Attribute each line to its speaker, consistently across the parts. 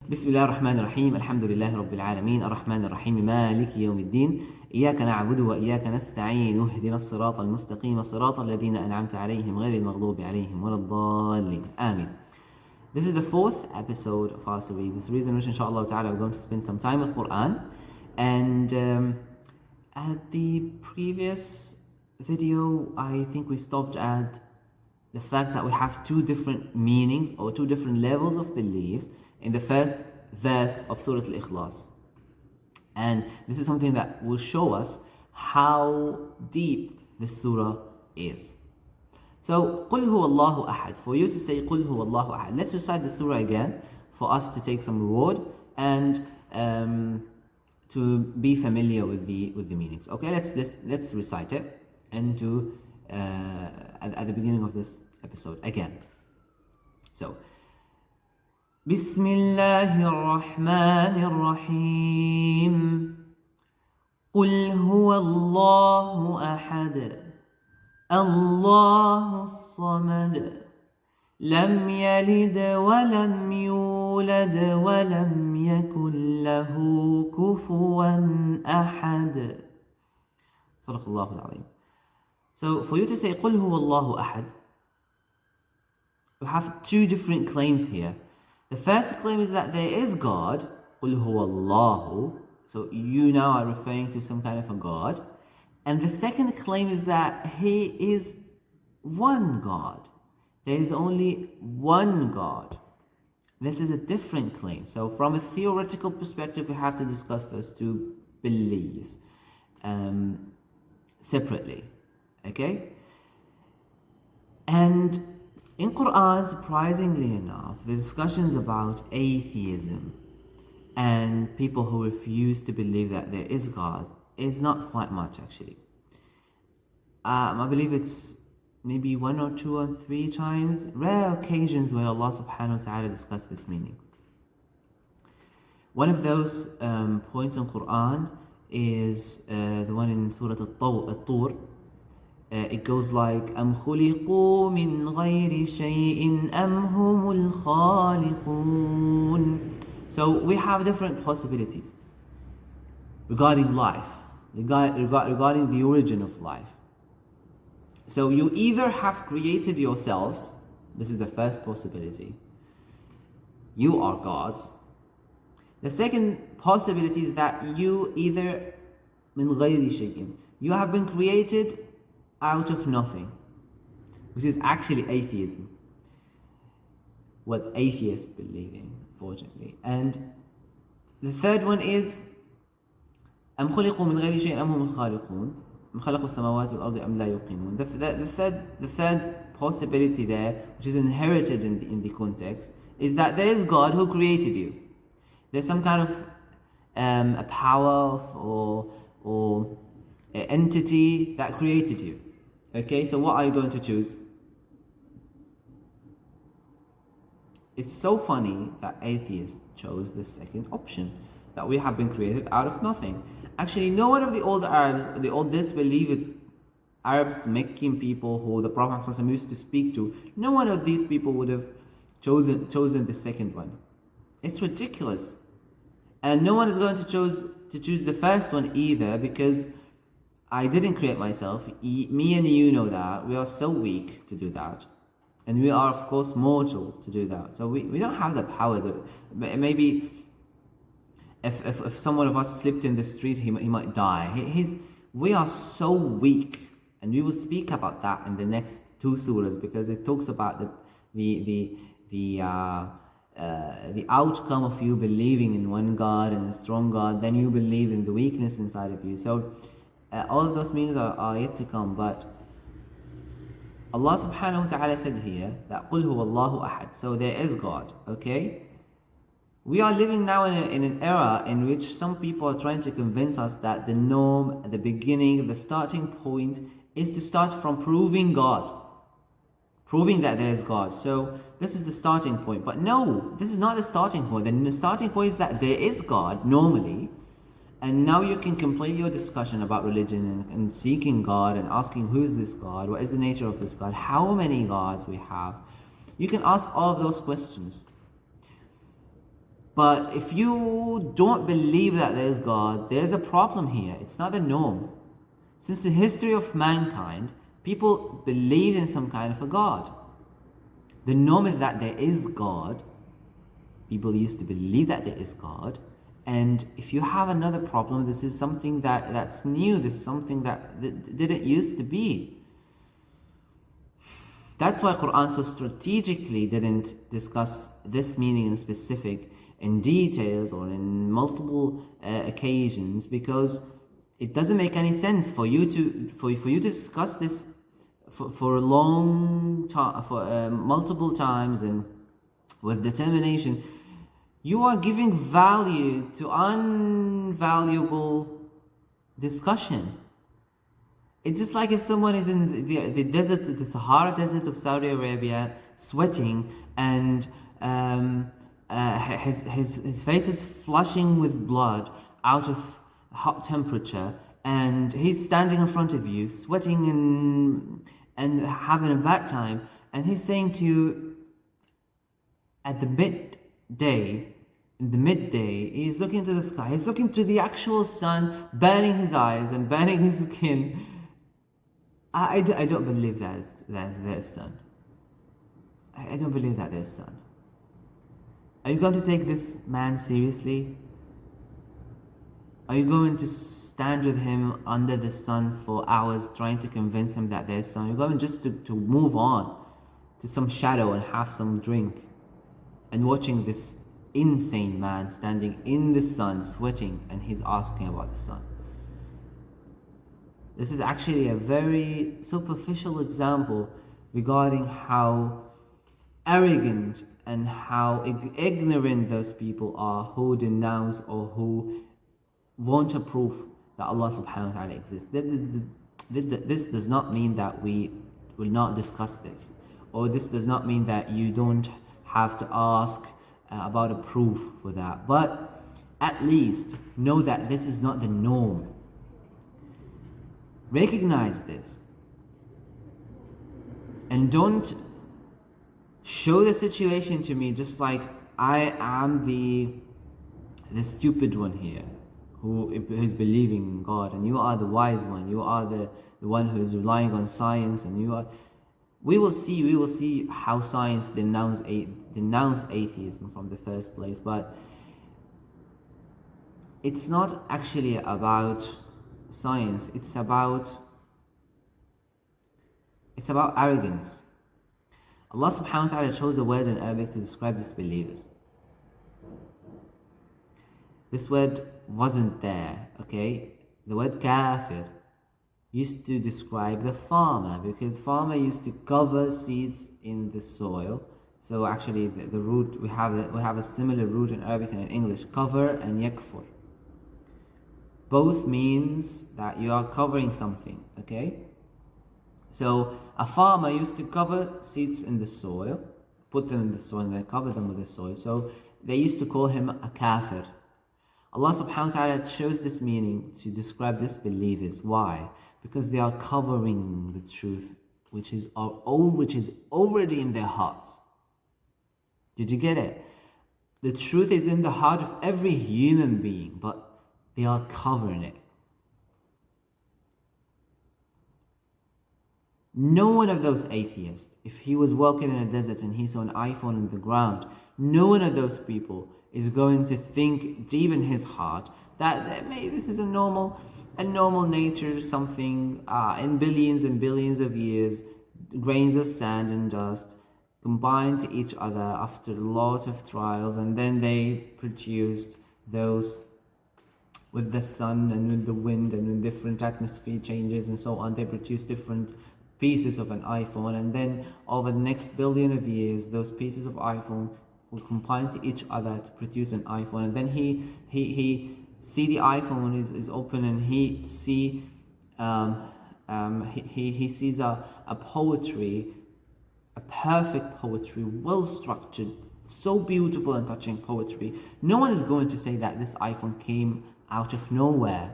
Speaker 1: بسم الله الرحمن الرحيم الحمد لله رب العالمين الرحمن الرحيم مالك يوم الدين إياك نعبد وإياك نستعين اهدنا الصراط المستقيم صراط الذين أنعمت عليهم غير المغضوب عليهم ولا الضالين آمين. This is the fourth episode of our series. This reason which inshallah ta'ala we're going to spend some time with Quran. And at the previous video I think we stopped at the fact that we have two different meanings or two different levels of beliefs in the first verse of Surah Al-Ikhlas. And this is something that will show us how deep this surah is. So, قُلْ هُوَ اللَّهُ أَحَدٌ. For you to say قُلْ هُوَ اللَّهُ أَحَدٌ. Let's recite the surah again for us to take some reward and to be familiar with the meanings. Okay, let's recite it and to at the beginning of this episode again. So, بسم الله الرحمن الرحيم قل هو الله أحد الله الصمد لم يلد ولم يولد ولم يكن له كفوا أحد صدق الله العظيم. So for you to say قل هو الله أحد, we have two different claims here. The first claim is that there is God, قُلْ هُوَ اللَّهُ, so you now are referring to some kind of a God. And the second claim is that He is one God. There is only one God. This is a different claim. So from a theoretical perspective, we have to discuss those two beliefs separately. Okay? And in Quran, surprisingly enough, the discussions about atheism and people who refuse to believe that there is God is not quite much actually. I believe it's maybe 1 or 2 or 3 times, rare occasions where Allah subhanahu wa ta'ala discussed these meanings. One of those points in Quran is the one in Surah At-Tur. It goes like أَمْ خُلِقُوا مِنْ غَيْرِ شَيْءٍ أَمْ هُمُ الْخَالِقُونَ. So we have different possibilities regarding life, regarding the origin of life. So you either have created yourselves, this is the first possibility, you are gods. The second possibility is that you either مِنْ غَيْرِ شَيْءٍ, you have been created out of nothing, which is actually atheism, what atheists believe in, fortunately. And the third one is أَمْ خُلِقُوا مِنْ غَيْرِ شَيْءٍ أَمْ هُمُ الْخَالِقُونَ أَمْ خَلَقُوا السَّمَاوَاتِ وَالْأَرْضِ أَمْ لَا يُوقِنُونَ. The third possibility there, which is inherited in the context, is that there is God who created you. There's some kind of a power or an entity that created you. Okay, so what are you going to choose? It's so funny that atheists chose the second option, that we have been created out of nothing. Actually, no one of the old Arabs, the oldest believers, Arabs, Meccan people who the Prophet ﷺ used to speak to, no one of these people would have chosen the second one. It's ridiculous. And no one is going to choose the first one either, because I didn't create myself. Me and you know that. We are so weak to do that. And we are, of course, mortal to do that. So we don't have the power. Maybe if someone of us slipped in the street, he might die. We are so weak. And we will speak about that in the next 2 surahs, because it talks about the outcome of you believing in one God and a strong God. Then you believe in the weakness inside of you. So all of those meanings are yet to come, but Allah subhanahu wa ta'ala said here that قُلْ هُوَ اللَّهُ أَحَدٌ. So there is God, okay? We are living now in an era in which some people are trying to convince us that the norm, the beginning, the starting point is to start from proving God, proving that there is God. So this is the starting point. But no, this is not the starting point. The starting point is that there is God normally. And now you can complete your discussion about religion and seeking God and asking who is this God, what is the nature of this God, how many gods we have. You can ask all of those questions. But if you don't believe that there is God, there's a problem here. It's not the norm. Since the history of mankind, people believe in some kind of a God. The norm is that there is God. People used to believe that there is God. And if you have another problem, this is something that's new. This is something that didn't used to be. That's why Quran so strategically didn't discuss this meaning in specific, in details or in multiple occasions, because it doesn't make any sense for you to discuss this for a long time, for multiple times, and with determination. You are giving value to unvaluable discussion. It's just like if someone is in the desert, the Sahara Desert of Saudi Arabia, sweating, and his face is flushing with blood out of hot temperature, and he's standing in front of you, sweating and having a bad time, and he's saying to you at the midday, he's looking to the sky, he's looking to the actual sun, burning his eyes and burning his skin. I don't believe there's sun. I don't believe that there's sun. Are you going to take this man seriously? Are you going to stand with him under the sun for hours trying to convince him that there's sun? You're going just to move on to some shadow and have some drink and watching this insane man standing in the sun sweating, and he's asking about the sun. This is actually a very superficial example regarding how arrogant and how ignorant those people are who denounce or who want to prove that Allah subhanahu wa ta'ala exists. This does not mean that we will not discuss this, or this does not mean that you don't have to ask about a proof for that, but at least know that this is not the norm. Recognize this, and don't show the situation to me just like I am the stupid one here who is believing in God, and you are the wise one, you are the one who is relying on science, and you are. We will see how science denounced atheism from the first place, but it's not actually about science, it's about arrogance. Allah subhanahu wa ta'ala chose a word in Arabic to describe disbelievers. This word wasn't there, okay? The word kafir used to describe the farmer, because the farmer used to cover seeds in the soil. So actually the root, we have a similar root in Arabic and in English, cover and yakfur. Both means that you are covering something, okay? So a farmer used to cover seeds in the soil, put them in the soil and then cover them with the soil. So they used to call him a kafir. Allah subhanahu wa ta'ala chose this meaning to describe disbelievers. Why? Because they are covering the truth which is already in their hearts. Did you get it? The truth is in the heart of every human being, but they are covering it. No one of those atheists, if he was walking in a desert and he saw an iPhone on the ground, no one of those people is going to think deep in his heart that maybe this is a normal nature, something in billions and billions of years, grains of sand and dust combined to each other after a lot of trials, and then they produced those with the sun and with the wind and with different atmosphere changes and so on. They produced different pieces of an iPhone, and then over the next billion of years, those pieces of iPhone will combine to each other to produce an iPhone. And then he see the iPhone is open, and he sees a poetry, a perfect poetry, well structured, so beautiful and touching poetry. No one is going to say that this iPhone came out of nowhere.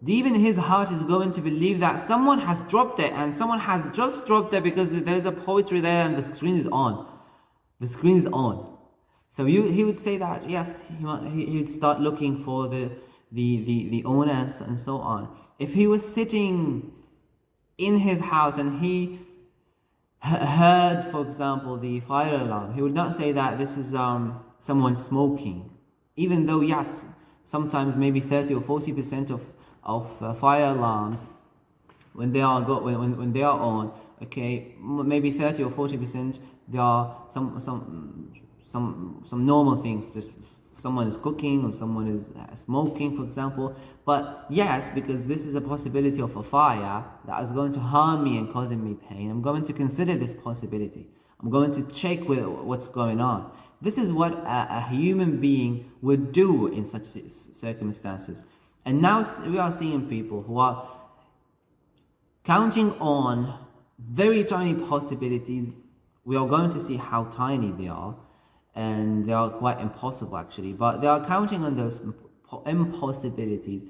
Speaker 1: Deep in his heart is going to believe that someone has dropped it, and someone has just dropped it because there's a poetry there and the screen is on. The screen is on. So he would say that, yes, he would start looking for the owners and so on. If he was sitting in his house and he heard, for example, the fire alarm, he would not say that this is someone smoking, even though, yes, sometimes maybe 30 or 40% of fire alarms, when they are when they are on, okay, maybe 30 or 40%, there are some normal things, just someone is cooking or someone is smoking, for example. But yes, because this is a possibility of a fire that is going to harm me and causing me pain, I'm going to consider this possibility. I'm going to check what's going on. This is what a human being would do in such circumstances. And now we are seeing people who are counting on very tiny possibilities. We are going to see how tiny they are, and they are quite impossible actually, but they are counting on those impossibilities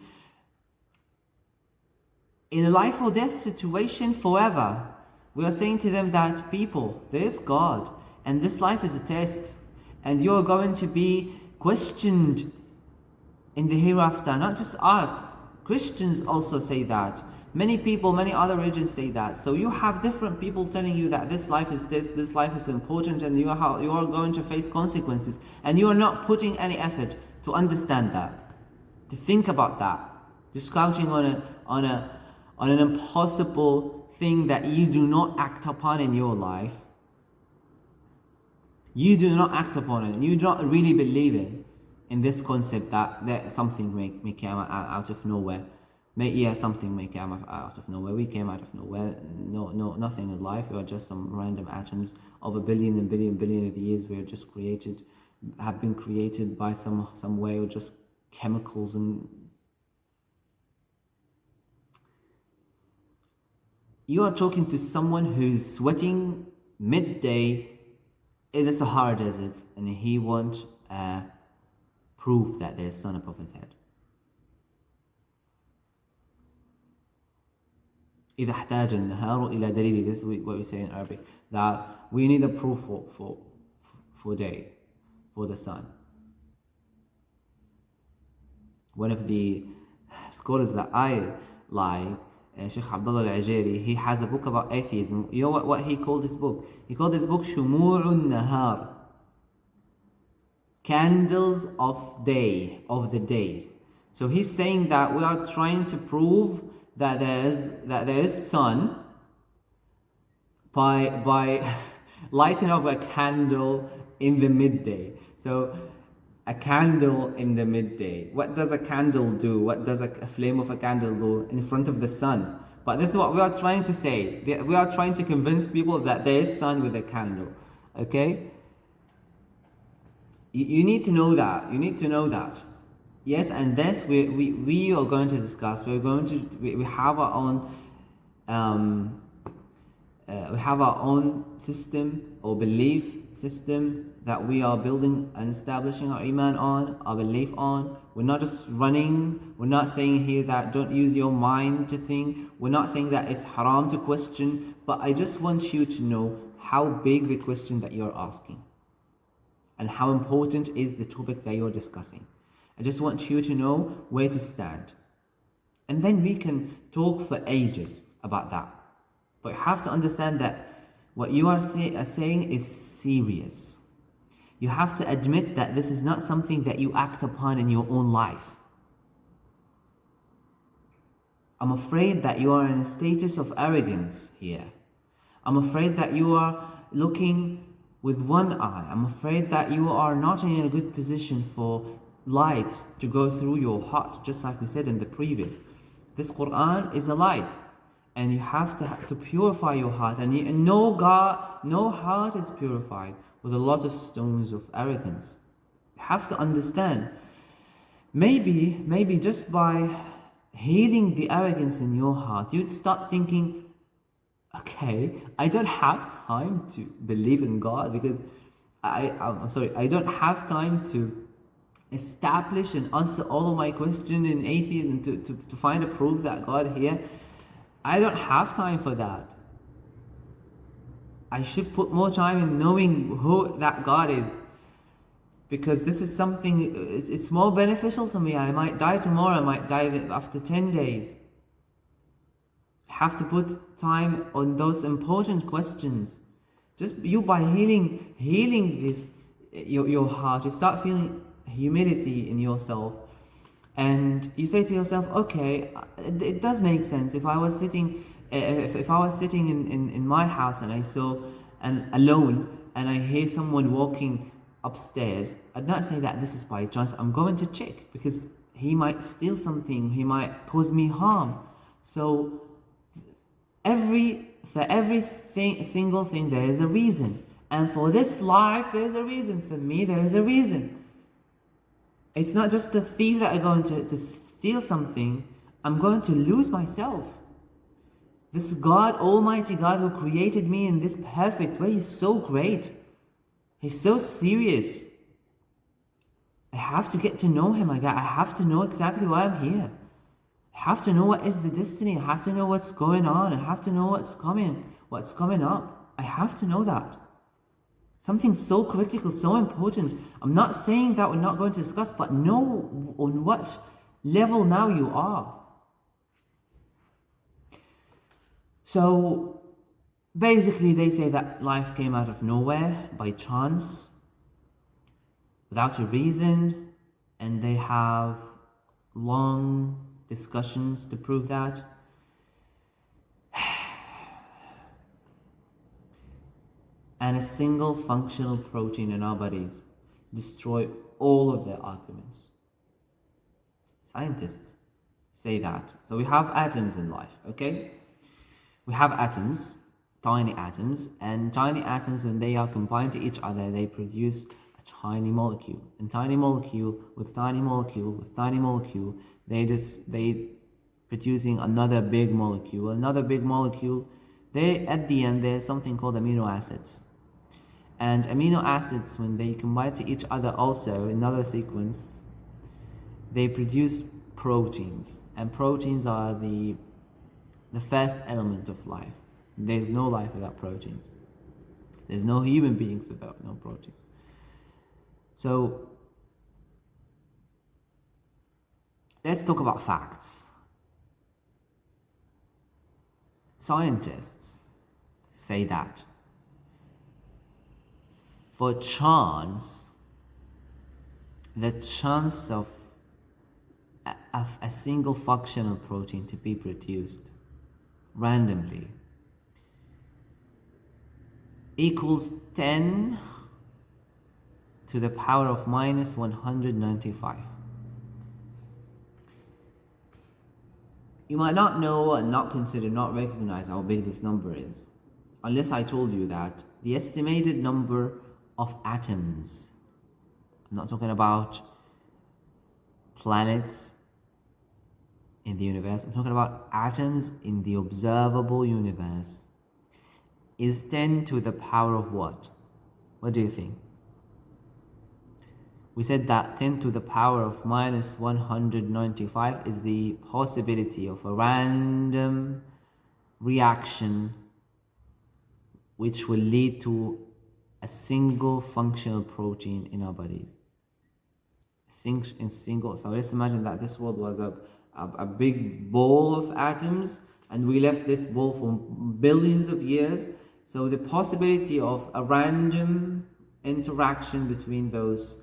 Speaker 1: in a life or death situation forever. We are saying to them that, people, there is God, and this life is a test, and you are going to be questioned in the hereafter. Not just us, Christians also say that. Many people, many other religions say that. So you have different people telling you that this life is this life is important, and you are going to face consequences, and you are not putting any effort to understand that, to think about that. Just counting on an impossible thing that you do not act upon in your life. You do not act upon it, and you do not really believe in this concept that something may come out of nowhere. Something may come out of nowhere. We came out of nowhere. No, nothing in life. We are just some random atoms of a billion and billion of years. We are just have been created by some way, or just chemicals. And you are talking to someone who's sweating midday in the Sahara Desert, and he wants proof that there's sun above his head. إذا احتاج النهار إلى دليل, this is what we say in Arabic, that we need a proof for day, for the sun. One of the scholars that I like, Sheikh Abdullah Al-Ajeri, he has a book about atheism. You know what he called this book? He called this book شموع النهار, candles of the day. So he's saying that we are trying to prove that there is sun by lighting up a candle in the midday. So a candle in the midday. What does a candle do? What does a flame of a candle do in front of the sun? But this is what we are trying to say. We are trying to convince people that there is sun with a candle. Okay? You need to know that. You need to know that. Yes, and this we are going to discuss. We have our own system or belief system that we are building and establishing our iman on, our belief on. We're not just running. We're not saying here that don't use your mind to think. We're not saying that it's haram to question. But I just want you to know how big the question that you're asking, and how important is the topic that you're discussing. I just want you to know where to stand. And then we can talk for ages about that. But you have to understand that what you are saying is serious. You have to admit that this is not something that you act upon in your own life. I'm afraid that you are in a status of arrogance here. I'm afraid that you are looking with one eye. I'm afraid that you are not in a good position for light to go through your heart, just like we said in the previous. This Quran is a light, and you have to purify your heart, and no heart is purified with a lot of stones of arrogance. You have to understand, maybe just by healing the arrogance in your heart, you'd start thinking, okay, I don't have time to believe in God, because I don't have time to establish and answer all of my questions in atheism, to find a proof that God here. I don't have time for that. I should put more time in knowing who that God is. because this is something, it's more beneficial to me. I might die tomorrow, I might die after 10 days. I have to put time on those important questions. Just you, by healing this, your heart, you start feeling humility in yourself. And you say to yourself, okay, it does make sense. If I was sitting, if I was sitting in my house and I saw alone and I hear someone walking upstairs, I'd not say that this is by chance. I'm going to check, because he might steal something, he might cause me harm. So for everything, single thing, there is a reason. And for this life, there is a reason. For me, there is a reason. It's not just the thief that are going to steal something. I'm going to lose myself. This God, Almighty God, who created me in this perfect way, He's so great. He's so serious. I have to get to know Him. I have to know exactly why I'm here. I have to know what is the destiny. I have to know what's going on. I have to know what's coming up. I have to know that. Something so critical, so important. I'm not saying that we're not going to discuss, but know on what level now you are. So basically they say that life came out of nowhere, by chance, without a reason, and they have long discussions to prove that. And a single functional protein in our bodies destroy all of their arguments. Scientists say that. So we have atoms in life, okay? We have atoms, tiny atoms, and tiny atoms, when they are combined to each other, they produce a tiny molecule. And tiny molecule with tiny molecule with tiny molecule, they producing another big molecule, at the end, there's something called amino acids. And amino acids, when they combine to each other also, another sequence, they produce proteins. And proteins are the first element of life. There's no life without proteins. There's no human beings without no proteins. So let's talk about facts. Scientists say that for chance, the chance of a single functional protein to be produced randomly equals 10 to the power of minus 195. You might not know and not consider, not recognize how big this number is, unless I told you that the estimated number of atoms, I'm not talking about planets in the universe, I'm talking about atoms in the observable universe, is 10 to the power of what? What do you think? We said that 10 to the power of minus 195 is the possibility of a random reaction which will lead to a single functional protein in our bodies. So let's imagine that this world was a big ball of atoms, and we left this ball for billions of years. So the possibility of a random interaction between those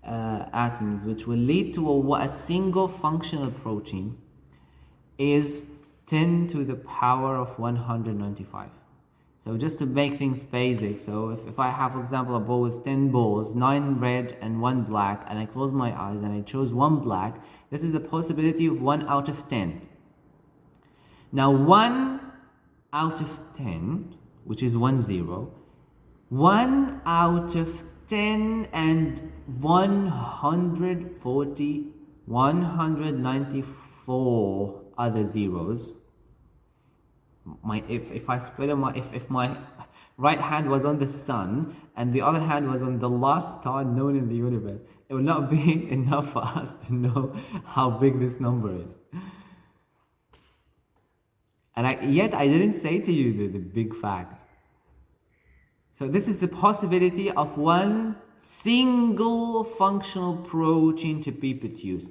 Speaker 1: atoms, which will lead to a single functional protein, is 10 to the power of 195. So just to make things basic, so if I have, for example, a ball with 10 balls, 9 red and 1 black, and I close my eyes and I chose 1 black, this is the possibility of 1 out of 10. Now 1 out of 10, which is 1 0, 1 out of 10 and 194 other zeros. If I split them, if my right hand was on the sun and the other hand was on the last star known in the universe, it would not be enough for us to know how big this number is. And yet I didn't say to you the big fact. So this is the possibility of one single functional protein to be produced.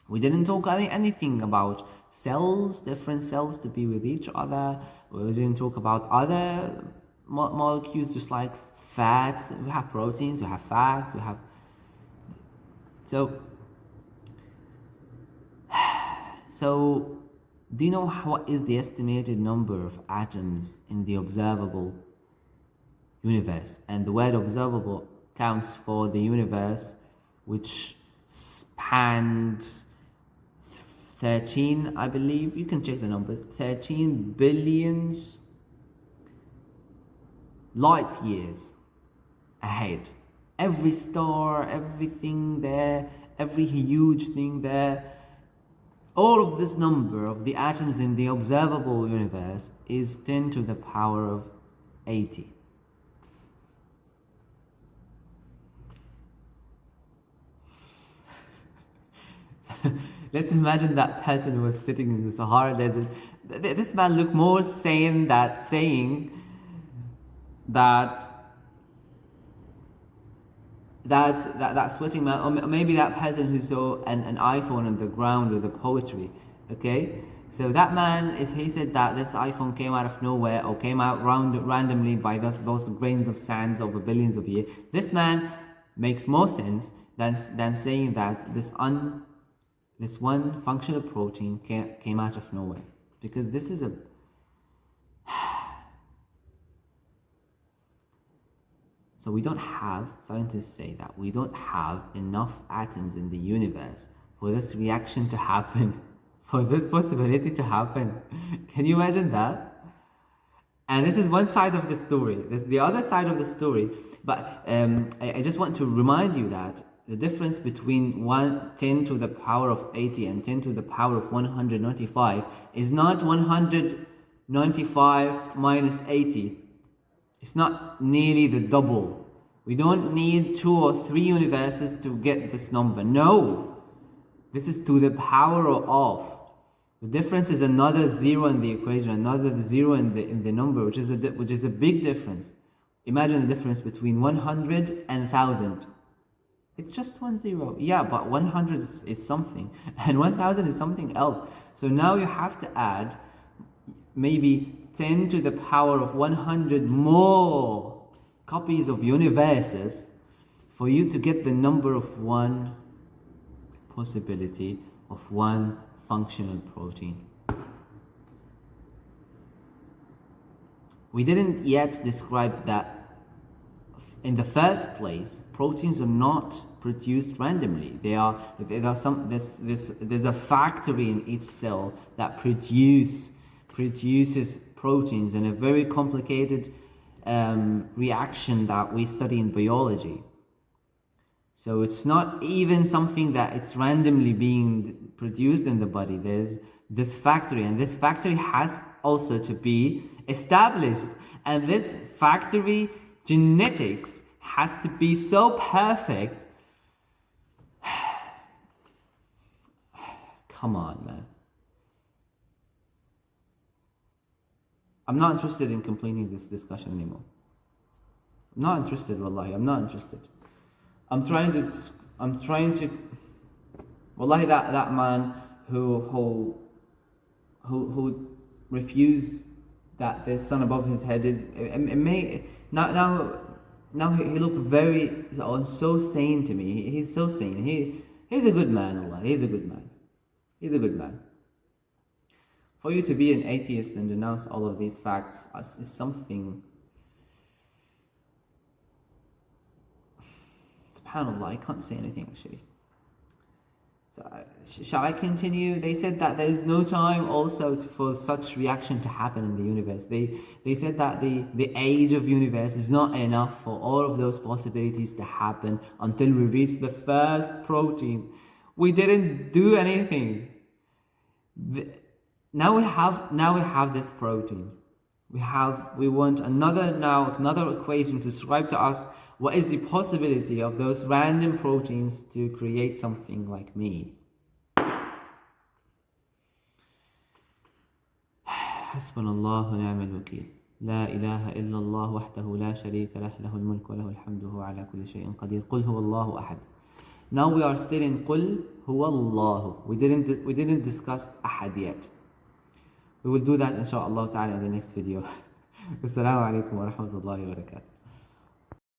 Speaker 1: We didn't talk anything about cells, different cells to be with each other. We didn't talk about other molecules, just like fats. We have proteins, we have fats, we have... So, do you know what is the estimated number of atoms in the observable universe? And the word observable counts for the universe, which spans 13, I believe, you can check the numbers, 13 billion light years ahead. Every star, everything there, every huge thing there, all of this number of the atoms in the observable universe is 10 to the power of 80. Let's imagine that person who was sitting in the Sahara Desert. This man looked more sane than saying that sweating man, or maybe that person who saw an iPhone on the ground with the poetry. Okay, so that man, if he said that this iPhone came out of nowhere or came out randomly by those grains of sands over billions of years, this man makes more sense than saying that this one functional protein came out of nowhere, because this is a... So we don't have, scientists say that we don't have enough atoms in the universe for this reaction to happen, for this possibility to happen. Can you imagine that? And this is one side of the story. There's the other side of the story. But I just want to remind you that the difference between 10 to the power of 80 and 10 to the power of 195 is not 195 minus 80. It's not nearly the double. We don't need 2 or 3 universes to get this number. No, this is to the power of. The difference is another 0 in the equation, another 0 in the number, which is a big difference. Imagine the difference between 100 and 1,000. It's just 1 0. Yeah, but 100 is something, and 1,000 is something else. So now you have to add maybe 10 to the power of 100 more copies of universes for you to get the number of one possibility of one functional protein. We didn't yet describe that in the first place, proteins are not produced randomly. There's a factory in each cell that produces proteins in a very complicated reaction that we study in biology. So it's not even something that it's randomly being produced in the body. There's this factory, and this factory has also to be established. And this factory genetics has to be so perfect. Come on, man. I'm not interested in completing this discussion anymore. I'm not interested, wallahi. I'm not interested. I'm trying to. Wallahi, that man who refused that there's sun above his head is now he looked very so sane to me. He's so sane. He's a good man, Allah. He's a good man. He's a good man. For you to be an atheist and denounce all of these facts is something. SubhanAllah, I can't say anything actually. So, shall I continue? They said that there is no time also for such reaction to happen in the universe. They said that the age of universe is not enough for all of those possibilities to happen until we reach the first protein. We didn't do anything. Now we have this protein. We want another equation to describe to us what is the possibility of those random proteins to create something like me. Hasbunallahu wa ni'mal wakeel. لا إله إلا الله وحده لا شريك له له الملك وله الحمد وهو على كل شيء قدير. قل هو الله أحد. Now we are still in قل هو الله. We didn't discuss أحد yet. We will do that إن شاء الله تعالى in the next video. السلام عليكم ورحمة الله وبركاته.